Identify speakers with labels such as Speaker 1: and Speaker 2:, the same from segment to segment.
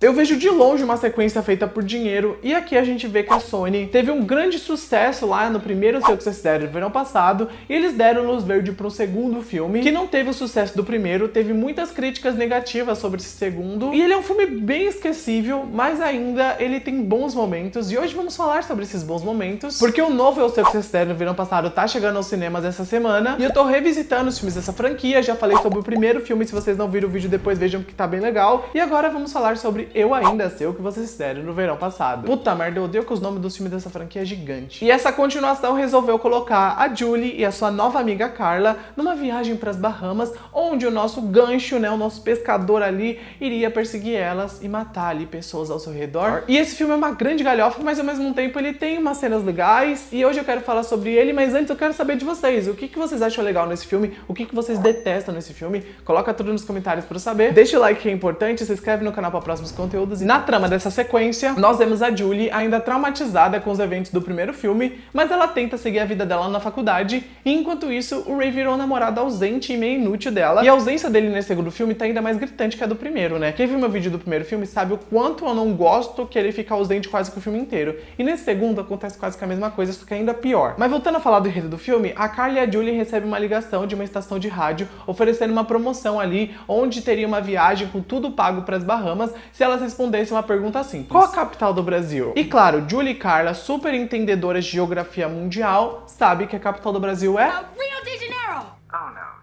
Speaker 1: Eu vejo de longe uma sequência feita por dinheiro, e aqui a gente vê que a Sony teve um grande sucesso lá no primeiro Sei o que vocês fizeram no verão passado, e eles deram luz verde para um segundo filme, que não teve o sucesso do primeiro, teve muitas críticas negativas sobre esse segundo, e ele é um filme bem esquecível, mas ainda ele tem bons momentos, e hoje vamos falar sobre esses bons momentos, porque o novo Eu Sei o que vocês fizeram no verão passado tá chegando aos cinemas essa semana, e eu tô revisitando os filmes dessa franquia, já falei sobre o primeiro filme, se vocês não viram o vídeo depois vejam que tá bem legal, e agora vamos falar sobre Eu Ainda Sei o que vocês fizeram no verão passado. Puta merda, eu odeio que os nomes dos filmes dessa franquia é gigante. E essa continuação resolveu colocar a Julie e a sua nova amiga Carla numa viagem para as Bahamas, onde o nosso gancho, né, o nosso pescador ali, iria perseguir elas e matar ali pessoas ao seu redor. E esse filme é uma grande galhofa, mas ao mesmo tempo ele tem umas cenas legais, e hoje eu quero falar sobre ele, mas antes eu quero saber de vocês. O que vocês acham legal nesse filme? O que vocês detestam nesse filme? Coloca tudo nos comentários para eu saber. Deixa o like que é importante, se inscreve no canal para próximos conteúdos. E na trama dessa sequência, nós vemos a Julie ainda traumatizada com os eventos do primeiro filme, mas ela tenta seguir a vida dela na faculdade, e enquanto isso, o Ray virou um namorado ausente e meio inútil dela, e a ausência dele nesse segundo filme tá ainda mais gritante que a do primeiro, né? Quem viu meu vídeo do primeiro filme sabe o quanto eu não gosto que ele fica ausente quase que o filme inteiro, e nesse segundo acontece quase que a mesma coisa, só que ainda pior. Mas voltando a falar do enredo do filme, a Carla e a Julie recebem uma ligação de uma estação de rádio oferecendo uma promoção ali, onde teria uma viagem com tudo pago para as Bahamas se elas respondessem uma pergunta simples: qual a capital do Brasil? E claro, Julie e Carla, super entendedoras de geografia mundial, sabe que a capital do Brasil é
Speaker 2: Rio de Janeiro!
Speaker 1: Oh, não.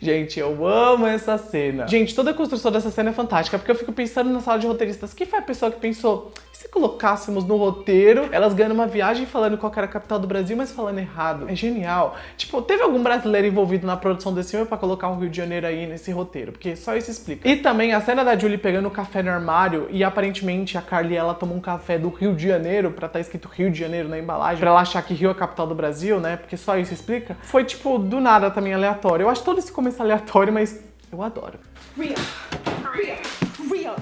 Speaker 1: Gente, eu amo essa cena. Gente, toda a construção dessa cena é fantástica, porque eu fico pensando na sala de roteiristas. Quem foi a pessoa que pensou, se colocássemos no roteiro, elas ganhando uma viagem falando qual que era a capital do Brasil, mas falando errado? É genial. Tipo, teve algum brasileiro envolvido na produção desse filme pra colocar o Rio de Janeiro aí nesse roteiro? Porque só isso explica. E também a cena da Julie pegando o café no armário, e aparentemente a Carly, ela toma um café do Rio de Janeiro, pra tá escrito Rio de Janeiro na embalagem, pra ela achar que Rio é a capital do Brasil, né? Porque só isso explica. Foi, tipo, do nada também aleatório. Eu acho todo esse começo aleatório, mas eu adoro.
Speaker 2: Rio.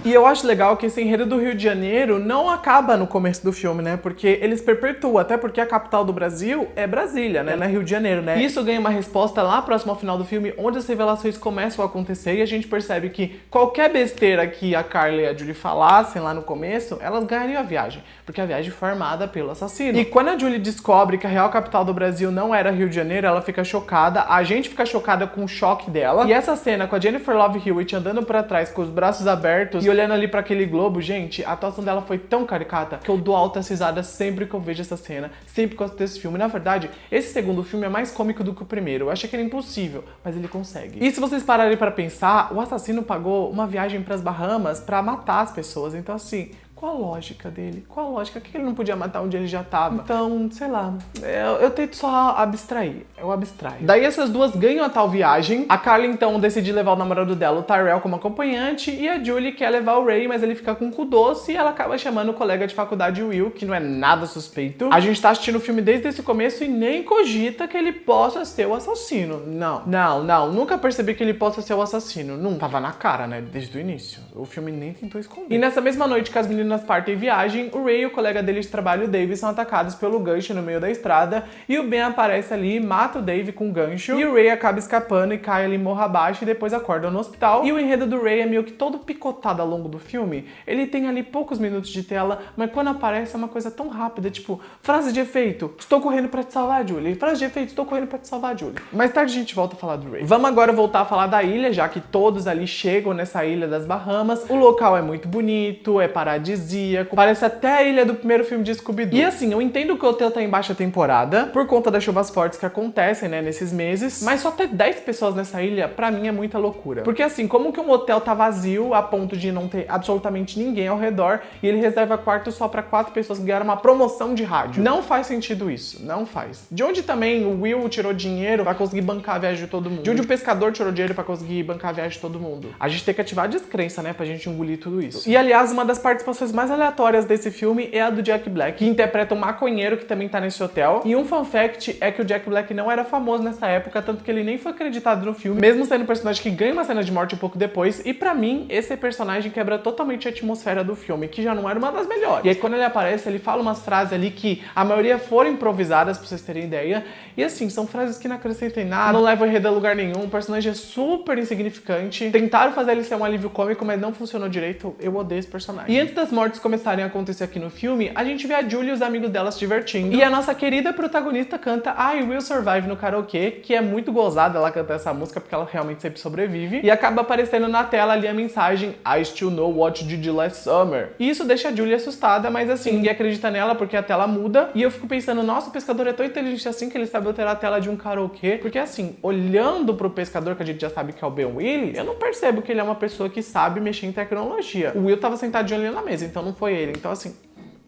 Speaker 1: E eu acho legal que esse enredo do Rio de Janeiro não acaba no começo do filme, né? Porque eles perpetuam, até porque a capital do Brasil é Brasília, né? Não é Rio de Janeiro, né? E isso ganha uma resposta lá próximo ao final do filme, onde as revelações começam a acontecer e a gente percebe que qualquer besteira que a Carla e a Julie falassem lá no começo, elas ganhariam a viagem, porque a viagem foi armada pelo assassino. E quando a Julie descobre que a real capital do Brasil não era Rio de Janeiro, ela fica chocada, a gente fica chocada com o choque dela. E essa cena com a Jennifer Love Hewitt andando pra trás com os braços abertos e olhando ali pra aquele globo, gente, a atuação dela foi tão caricata que eu dou altas risadas sempre que eu vejo essa cena, sempre que eu assisto esse filme. Na verdade, esse segundo filme é mais cômico do que o primeiro. Eu achei que era impossível, mas ele consegue. E se vocês pararem pra pensar, o assassino pagou uma viagem pras Bahamas pra matar as pessoas. Então, assim, qual a lógica dele? Qual a lógica? Por que ele não podia matar onde ele já tava? Então, sei lá, eu tento só abstrair. Eu abstraio. Daí essas duas ganham a tal viagem. A Carla, então, decide levar o namorado dela, o Tyrell, como acompanhante. E a Julie quer levar o Ray, mas ele fica com o cu doce. E ela acaba chamando o colega de faculdade, Will, que não é nada suspeito. A gente tá assistindo o filme desde esse começo e nem cogita que ele possa ser o assassino. Não. Nunca percebi que ele possa ser o assassino. Não tava na cara, né? Desde o início. O filme nem tentou esconder. E nessa mesma noite que as meninas partem em viagem, o Ray e o colega dele de trabalho, o Dave, são atacados pelo gancho no meio da estrada, e o Ben aparece ali e mata o Dave com o gancho, e o Ray acaba escapando e cai ali morro abaixo e depois acorda no hospital. E o enredo do Ray é meio que todo picotado ao longo do filme. Ele tem ali poucos minutos de tela, mas quando aparece é uma coisa tão rápida, tipo, frase de efeito, estou correndo pra te salvar, Julie. Frase de efeito, estou correndo pra te salvar, Julie. Mais tarde a gente volta a falar do Ray. Vamos agora voltar a falar da ilha, já que todos ali chegam nessa ilha das Bahamas. O local é muito bonito, é paradisíaco, parece até a ilha do primeiro filme de Scooby-Doo. E assim, eu entendo que o hotel tá em baixa temporada, por conta das chuvas fortes que acontecem, né, nesses meses, mas só ter 10 pessoas nessa ilha, pra mim, é muita loucura. Porque assim, como que um hotel tá vazio a ponto de não ter absolutamente ninguém ao redor e ele reserva quarto só pra 4 pessoas que ganharam uma promoção de rádio? Não faz sentido isso, não faz. De onde também o Will tirou dinheiro pra conseguir bancar a viagem de todo mundo? De onde o pescador tirou dinheiro pra conseguir bancar a viagem de todo mundo? A gente tem que ativar a descrença, né, pra gente engolir tudo isso. E aliás, uma das participações coisas mais aleatórias desse filme é a do Jack Black, que interpreta um maconheiro que também tá nesse hotel. E um fun fact é que o Jack Black não era famoso nessa época, tanto que ele nem foi acreditado no filme, mesmo sendo um personagem que ganha uma cena de morte um pouco depois. E pra mim, esse personagem quebra totalmente a atmosfera do filme, que já não era uma das melhores. E aí quando ele aparece, ele fala umas frases ali que a maioria foram improvisadas, pra vocês terem ideia. E assim, são frases que não acrescentam em nada, não levam enredo a lugar nenhum, o personagem é super insignificante. Tentaram fazer ele ser um alívio cômico, mas não funcionou direito. Eu odeio esse personagem. E antes das mortes começarem a acontecer aqui no filme, a gente vê a Julie e os amigos dela se divertindo. E a nossa querida protagonista canta I Will Survive no karaokê, que é muito gozada ela cantar essa música, porque ela realmente sempre sobrevive. E acaba aparecendo na tela ali a mensagem I still know what you did last summer. E isso deixa a Julie assustada, mas assim, ninguém acredita nela porque a tela muda. E eu fico pensando, nossa, o pescador é tão inteligente assim que ele sabe alterar a tela de um karaokê. Porque assim, olhando pro pescador, que a gente já sabe que é o Ben Willis, eu não percebo que ele é uma pessoa que sabe mexer em tecnologia. O Will tava sentadinho ali na mesa, então não foi ele. Então assim,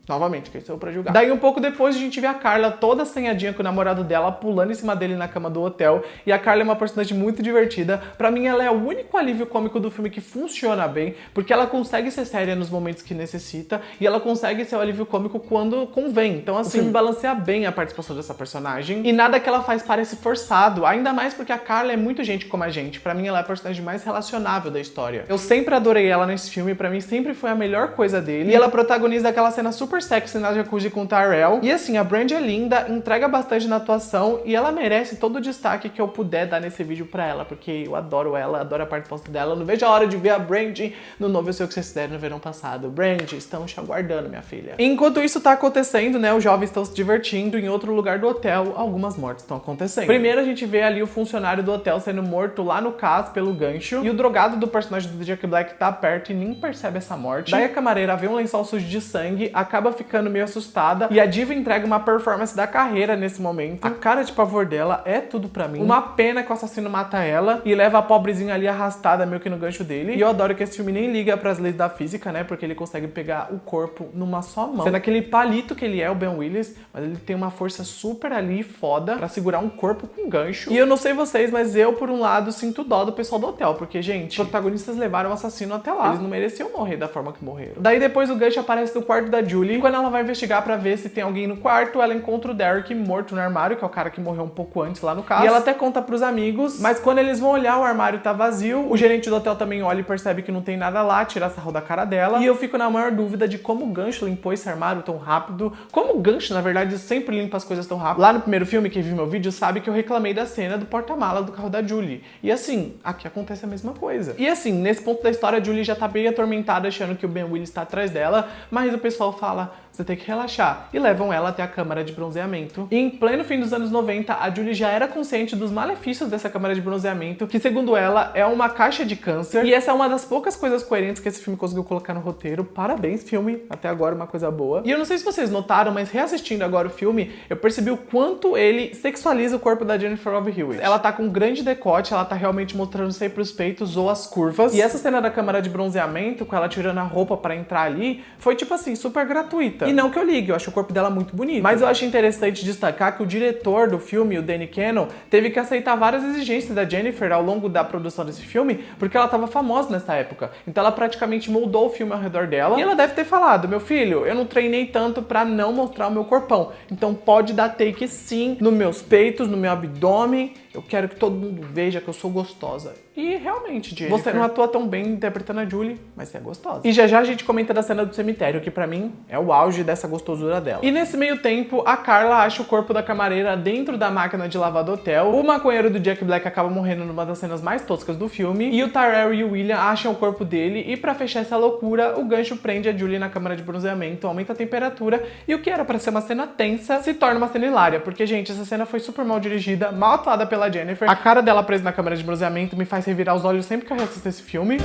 Speaker 1: novamente, quem sou eu pra julgar? Daí um pouco depois a gente vê a Carla toda assanhadinha com o namorado dela, pulando em cima dele na cama do hotel. E a Carla é uma personagem muito divertida. Pra mim ela é o único alívio cômico do filme que funciona bem, porque ela consegue ser séria nos momentos que necessita e ela consegue ser o alívio cômico quando convém. Então assim, o filme balanceia bem a participação dessa personagem e nada que ela faz parece forçado, ainda mais porque a Carla é muito gente como a gente. Pra mim ela é a personagem mais relacionável da história. Eu sempre adorei ela nesse filme, pra mim sempre foi a melhor coisa dele. E ela protagoniza aquela cena super sexy na jacuzzi com o Tyrell. E assim, a Brandy é linda, entrega bastante na atuação e ela merece todo o destaque que eu puder dar nesse vídeo pra ela, porque eu adoro ela, adoro a participação dela. Eu não vejo a hora de ver a Brandy no novo Eu Sei O Que Vocês Fizeram no verão passado. Brandy, estão te aguardando, minha filha. Enquanto isso tá acontecendo, né, os jovens estão se divertindo, em outro lugar do hotel, algumas mortes estão acontecendo. Primeiro a gente vê ali o funcionário do hotel sendo morto lá no cais pelo gancho, e o drogado do personagem do Jack Black tá perto e nem percebe essa morte. Daí a camareira vê um lençol sujo de sangue, acaba ficando meio assustada e a diva entrega uma performance da carreira nesse momento. A cara de pavor dela é tudo pra mim. Uma pena que o assassino mata ela e leva a pobrezinha ali arrastada meio que no gancho dele. E eu adoro que esse filme nem liga pras leis da física, né? Porque ele consegue pegar o corpo numa só mão. Sendo aquele palito que ele é, o Ben Willis, mas ele tem uma força super ali foda pra segurar um corpo com gancho. E eu não sei vocês, mas eu, por um lado, sinto dó do pessoal do hotel, porque, gente, os protagonistas levaram o assassino até lá. Eles não mereciam morrer da forma que morreram. Daí depois o gancho aparece no quarto da Julie, e quando ela vai investigar pra ver se tem alguém no quarto, ela encontra o Derek morto no armário, que é o cara que morreu um pouco antes lá no caso. E ela até conta pros amigos, mas quando eles vão olhar, o armário tá vazio. O gerente do hotel também olha e percebe que não tem nada lá, tira sarro da cara dela. E eu fico na maior dúvida de como o gancho limpou esse armário tão rápido. Como o gancho, na verdade, sempre limpa as coisas tão rápido. Lá no primeiro filme, quem viu meu vídeo sabe que eu reclamei da cena do porta-mala do carro da Julie. E assim, aqui acontece a mesma coisa. E assim, nesse ponto da história, a Julie já tá bem atormentada, achando que o Ben Willis tá atrás dela, mas o pessoal fala, você tem que relaxar. E levam ela até a câmara de bronzeamento. E em pleno fim dos anos 90, a Julie já era consciente dos malefícios dessa câmara de bronzeamento, que segundo ela, é uma caixa de câncer. E essa é uma das poucas coisas coerentes que esse filme conseguiu colocar no roteiro. Parabéns, filme. Até agora uma coisa boa. E eu não sei se vocês notaram, mas reassistindo agora o filme, eu percebi o quanto ele sexualiza o corpo da Jennifer Love Hewitt. Ela tá com um grande decote, ela tá realmente mostrando sempre os peitos ou as curvas. E essa cena da câmara de bronzeamento, com ela tirando a roupa pra entrar ali, foi tipo assim, super gratuita. E não que eu ligue, eu acho o corpo dela muito bonito. Mas eu acho interessante destacar que o diretor do filme, o Danny Cannon, teve que aceitar várias exigências da Jennifer ao longo da produção desse filme, porque ela tava famosa nessa época. Então ela praticamente moldou o filme ao redor dela. E ela deve ter falado, meu filho, eu não treinei tanto pra não mostrar o meu corpão. Então pode dar take sim nos meus peitos, no meu abdômen. Eu quero que todo mundo veja que eu sou gostosa. E realmente, Jennifer, você não atua tão bem interpretando a Julie, mas você é gostosa. E já já a gente comenta da cena do cemitério, que pra mim é o auge dessa gostosura dela. E nesse meio tempo, a Carla acha o corpo da camareira dentro da máquina de lavar do hotel. O maconheiro do Jack Black acaba morrendo numa das cenas mais toscas do filme. E o Tyrell e o William acham o corpo dele. E pra fechar essa loucura, o gancho prende a Julie na câmara de bronzeamento, aumenta a temperatura. E o que era pra ser uma cena tensa, se torna uma cena hilária. Porque, gente, essa cena foi super mal dirigida, mal atuada pela Jennifer. A cara dela presa na câmara de bronzeamento me faz revirar os olhos sempre que eu assisto esse filme.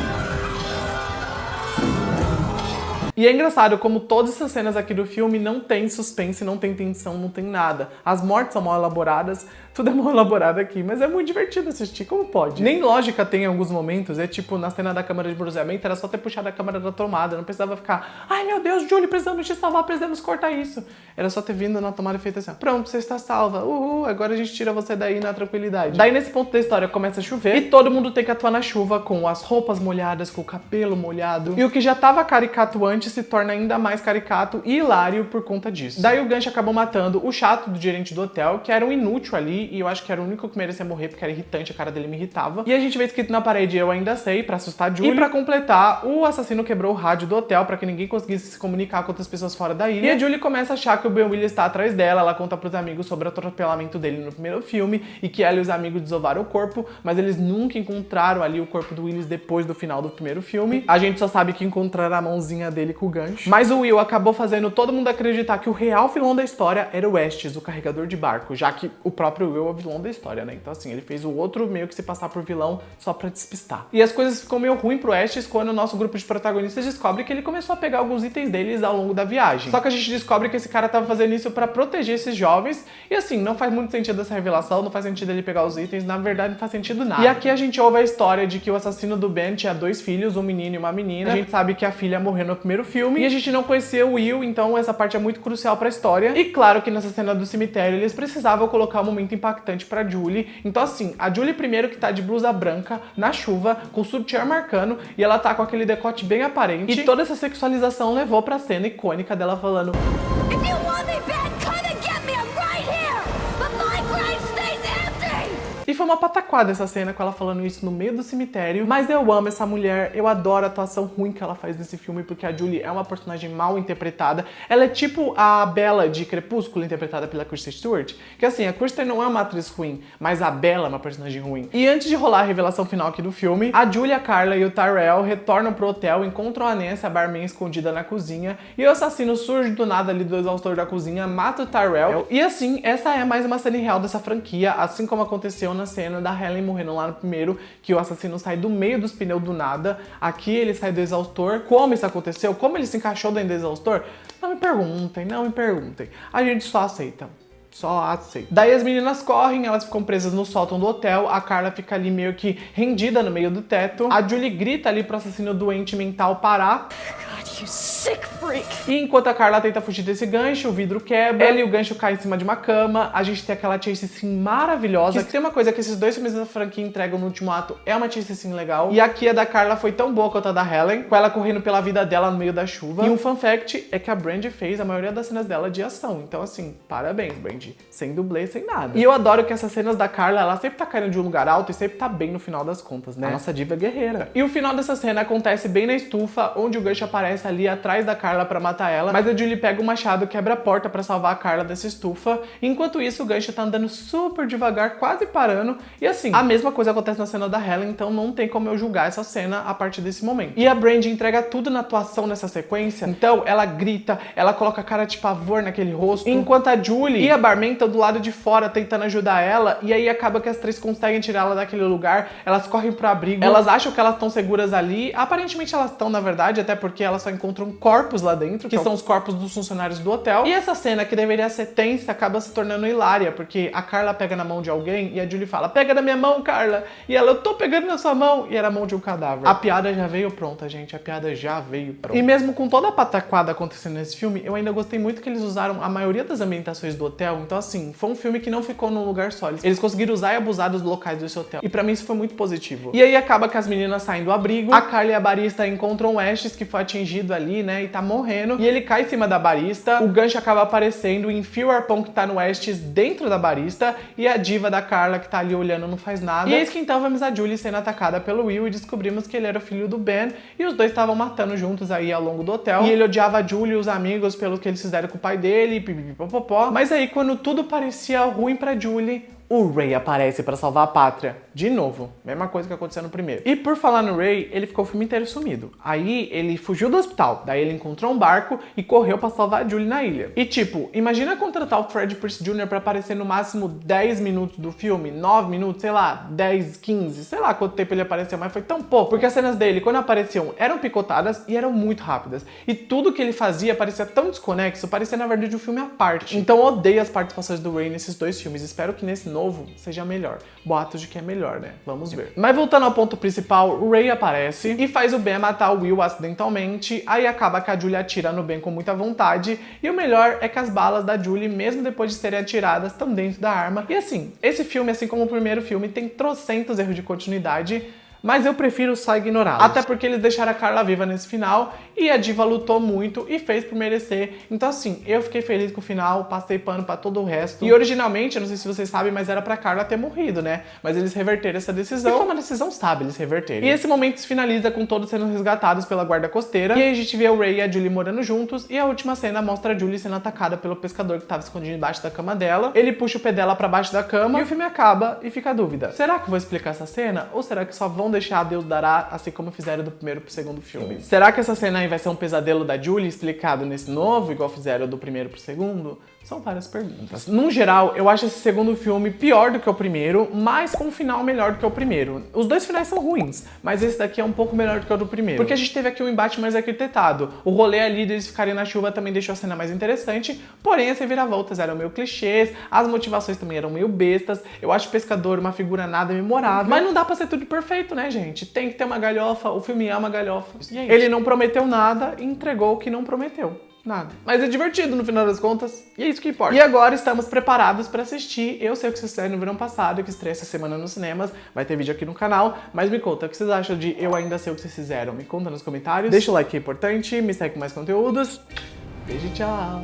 Speaker 1: E é engraçado como todas essas cenas aqui do filme não tem suspense, não tem tensão, não tem nada. As mortes são mal elaboradas, tudo é mal elaborado aqui, mas é muito divertido assistir, como pode? Nem lógica tem em alguns momentos, é tipo, na cena da câmara de bronzeamento, era só ter puxado a câmera da tomada, não precisava ficar, ai meu Deus, Julie, precisamos te salvar, precisamos cortar isso. Era só ter vindo na tomada e feito assim, pronto, você está salva, agora a gente tira você daí na tranquilidade. Daí nesse ponto da história começa a chover e todo mundo tem que atuar na chuva com as roupas molhadas, com o cabelo molhado. E o que já tava caricato antes se torna ainda mais caricato e hilário por conta disso. Daí o gancho acabou matando o chato do gerente do hotel, que era um inútil ali, e eu acho que era o único que merecia morrer, porque era irritante, a cara dele me irritava. E a gente vê escrito na parede, eu ainda sei, pra assustar a Julie. E pra completar, o assassino quebrou o rádio do hotel pra que ninguém conseguisse se comunicar com outras pessoas fora da ilha. E a Julie começa a achar que o Ben Willis está atrás dela, ela conta pros amigos sobre o atropelamento dele no primeiro filme, e que ela e os amigos desovaram o corpo, mas eles nunca encontraram ali o corpo do Willis depois do final do primeiro filme. A gente só sabe que encontraram a mãozinha dele com o gancho. Mas o Will acabou fazendo todo mundo acreditar que o real vilão da história era o Estes, o carregador de barco, já que o próprio Will é o vilão da história, né? Então assim, ele fez o outro meio que se passar por vilão só pra despistar. E as coisas ficam meio ruim pro Estes quando o nosso grupo de protagonistas descobre que ele começou a pegar alguns itens deles ao longo da viagem. Só que a gente descobre que esse cara tava fazendo isso pra proteger esses jovens, e assim, não faz muito sentido essa revelação, não faz sentido ele pegar os itens, na verdade não faz sentido nada. E aqui a gente ouve a história de que o assassino do Ben tinha 2 filhos, um menino e uma menina. A gente sabe que a filha morreu no primeiro filme, e a gente não conhecia o Will, então essa parte é muito crucial pra história. E claro que nessa cena do cemitério eles precisavam colocar um momento impactante pra Julie. Então assim, a Julie primeiro que tá de blusa branca, na chuva, com o sutiã marcando, e ela tá com aquele decote bem aparente. E toda essa sexualização levou pra cena icônica dela falando:
Speaker 2: If you want me bad, come and get me, I'm right here! But my grave stays empty!
Speaker 1: E foi uma pataquada essa cena com ela falando isso no meio do cemitério. Mas eu amo essa mulher, eu adoro a atuação ruim que ela faz nesse filme, porque a Julie é uma personagem mal interpretada. Ela é tipo a Bella de Crepúsculo, interpretada pela Kristen Stewart. Que assim, a Kristen não é uma atriz ruim, mas a Bella é uma personagem ruim. E antes de rolar a revelação final aqui do filme, a Julie, a Carla e o Tyrell retornam pro hotel, encontram a Nancy, a barman, escondida na cozinha, e o assassino surge do nada ali do exaustor da cozinha, mata o Tyrell. E assim, essa é mais uma cena real dessa franquia, assim como aconteceu na cena da Helen morrendo lá no primeiro, que o assassino sai do meio dos pneus do nada. Aqui ele sai do exaustor. Como isso aconteceu? Como ele se encaixou dentro do exaustor? Não me perguntem, não me perguntem. A gente só aceita. Só aceita. Daí as meninas correm, elas ficam presas no sótão do hotel, a Carla fica ali meio que rendida no meio do teto. A Julie grita ali pro assassino doente mental parar.
Speaker 2: You sick freak!
Speaker 1: E enquanto a Carla tenta fugir desse gancho, o vidro quebra, ela e o gancho caem em cima de uma cama, a gente tem aquela chase scene maravilhosa. Que tem uma coisa que esses dois filmes da franquia entregam no último ato, é uma chase scene legal. E aqui a da Carla foi tão boa quanto a da Helen, com ela correndo pela vida dela no meio da chuva. E um fun fact é que a Brandy fez a maioria das cenas dela de ação. Então assim, parabéns, Brandy. Sem dublê, sem nada. E eu adoro que essas cenas da Carla, ela sempre tá caindo de um lugar alto e sempre tá bem no final das contas, né? A nossa diva guerreira. E o final dessa cena acontece bem na estufa, onde o gancho aparece ali atrás da Carla pra matar ela, mas a Julie pega o machado, quebra a porta pra salvar a Carla dessa estufa. Enquanto isso, o gancho tá andando super devagar, quase parando. E assim, a mesma coisa acontece na cena da Helen, então não tem como eu julgar essa cena a partir desse momento. E a Brandy entrega tudo na atuação nessa sequência, então ela grita, ela coloca cara de pavor naquele rosto, enquanto a Julie e a barman estão do lado de fora tentando ajudar ela, e aí acaba que as três conseguem tirá-la daquele lugar, elas correm pro abrigo, elas acham que elas estão seguras ali, aparentemente elas estão na verdade, até porque elas só encontram corpos lá dentro, que são os corpos dos funcionários do hotel. E essa cena, que deveria ser tensa, acaba se tornando hilária, porque a Carla pega na mão de alguém e a Julie fala: pega na minha mão, Carla. E ela: eu tô pegando na sua mão. E era a mão de um cadáver. A piada já veio pronta, gente. A piada já veio pronta. E mesmo com toda a pataquada acontecendo nesse filme, eu ainda gostei muito que eles usaram a maioria das ambientações do hotel. Então assim, foi um filme que não ficou num lugar só. Eles conseguiram usar e abusar dos locais desse hotel. E pra mim isso foi muito positivo. E aí acaba que as meninas saem do abrigo, a Carla e a barista encontram o Estes, que foi atingido ali, né, e tá morrendo, e ele cai em cima da barista, o gancho acaba aparecendo, enfia o arpão que tá no Estes dentro da barista, e a diva da Carla, que tá ali olhando, não faz nada. E eis que então vemos a Julie sendo atacada pelo Will e descobrimos que ele era o filho do Ben, e os dois estavam matando juntos aí ao longo do hotel, e ele odiava a Julie e os amigos pelo que eles fizeram com o pai dele, pipipipopopó. Mas aí, quando tudo parecia ruim pra Julie, o Ray aparece pra salvar a pátria. De novo, mesma coisa que aconteceu no primeiro. E por falar no Ray, ele ficou o filme inteiro sumido. Aí ele fugiu do hospital, daí ele encontrou um barco e correu pra salvar a Julie na ilha. E tipo, imagina contratar o Freddie Prinze Jr. pra aparecer no máximo 10 minutos do filme, 9 minutos, sei lá, 10, 15, sei lá quanto tempo ele apareceu, mas foi tão pouco. Porque as cenas dele, quando apareciam, eram picotadas e eram muito rápidas. E tudo que ele fazia parecia tão desconexo, parecia na verdade um filme à parte. Então eu odeio as participações do Ray nesses dois filmes. Espero que nesse novo seja melhor. Boatos de que é melhor, né? Vamos ver. Mas voltando ao ponto principal, o Ray aparece e faz o Ben matar o Will acidentalmente, aí acaba que a Julie atira no Ben com muita vontade, e o melhor é que as balas da Julie, mesmo depois de serem atiradas, estão dentro da arma. E assim, esse filme, assim como o primeiro filme, tem trocentos erros de continuidade, mas eu prefiro só ignorá-los. Até porque eles deixaram a Carla viva nesse final e a diva lutou muito e fez por merecer. Então assim, eu fiquei feliz com o final, passei pano pra todo o resto. E originalmente, eu não sei se vocês sabem, mas era pra Carla ter morrido, né? Mas eles reverteram essa decisão. E foi uma decisão sábia eles reverterem. E esse momento se finaliza com todos sendo resgatados pela guarda costeira. E aí a gente vê o Ray e a Julie morando juntos. E a última cena mostra a Julie sendo atacada pelo pescador que tava escondido embaixo da cama dela. Ele puxa o pé dela pra baixo da cama e o filme acaba e fica a dúvida. Será que eu vou explicar essa cena? Ou será que só vão deixar Deus dará, assim como fizeram do primeiro pro segundo filme? Será que essa cena aí vai ser um pesadelo da Julie explicado nesse novo, igual fizeram do primeiro pro segundo? São várias perguntas. Num geral, eu acho esse segundo filme pior do que o primeiro, mas com um final melhor do que o primeiro. Os dois finais são ruins, mas esse daqui é um pouco melhor do que o do primeiro. Porque a gente teve aqui um embate mais arquitetado. O rolê ali deles ficarem na chuva também deixou a cena mais interessante, porém as reviravoltas eram meio clichês, as motivações também eram meio bestas. Eu acho o pescador uma figura nada memorável, mas não dá pra ser tudo perfeito, né, gente? Tem que ter uma galhofa, o filme é uma galhofa. E é isso. Ele não prometeu nada e entregou o que não prometeu. Nada. Mas é divertido no final das contas, e é isso que importa. E agora estamos preparados pra assistir Eu Sei O Que Vocês Fizeram no Verão Passado, que estreia essa semana nos cinemas. Vai ter vídeo aqui no canal, mas me conta, o que vocês acham de Eu Ainda Sei O Que Vocês Fizeram? Me conta nos comentários. Deixa o like, que é importante, me segue com mais conteúdos. Beijo e tchau!